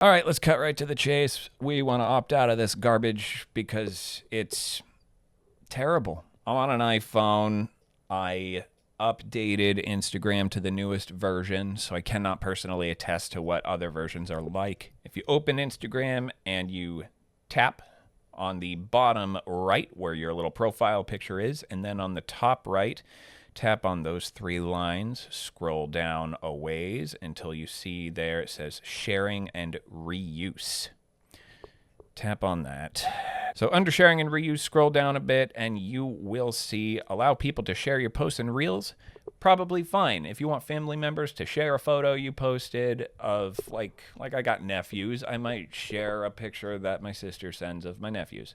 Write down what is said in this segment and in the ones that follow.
All right, let's cut right to the chase. We want to opt out of this garbage because it's terrible. I'm on an iPhone. I updated Instagram to the newest version, so I cannot personally attest to what other versions are like. If you open Instagram and you tap on the bottom right where your little profile picture is, and then on the top right, tap on those three lines, scroll down a ways until you see there it says sharing and reuse. Tap on that. So under sharing and reuse, scroll down a bit and you will see allow people to share your posts and reels. Probably fine. If you want family members to share a photo you posted of like I got nephews, I might share a picture that my sister sends of my nephews.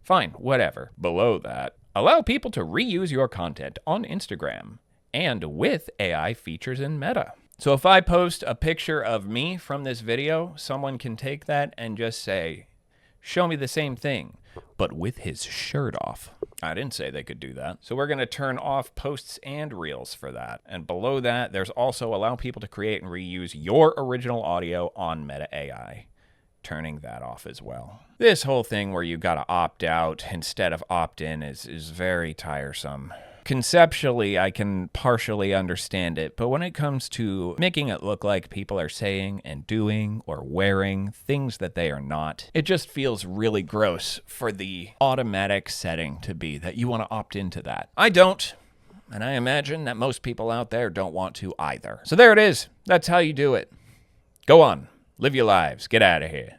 Fine, whatever. Below that, allow people to reuse your content on Instagram and with AI features in Meta. So if I post a picture of me from this video, someone can take that and just say, show me the same thing, but with his shirt off. I didn't say they could do that. So we're going to turn off posts and reels for that. And below that, there's also allow people to create and reuse your original audio on Meta AI. Turning that off as well. This whole thing where you gotta opt out instead of opt in is very tiresome. Conceptually, I can partially understand it, but when it comes to making it look like people are saying and doing or wearing things that they are not, it just feels really gross for the automatic setting to be that you want to opt into that. I don't, and I imagine that most people out there don't want to either. So there it is. That's how you do it. Go on. Live your lives. Get out of here.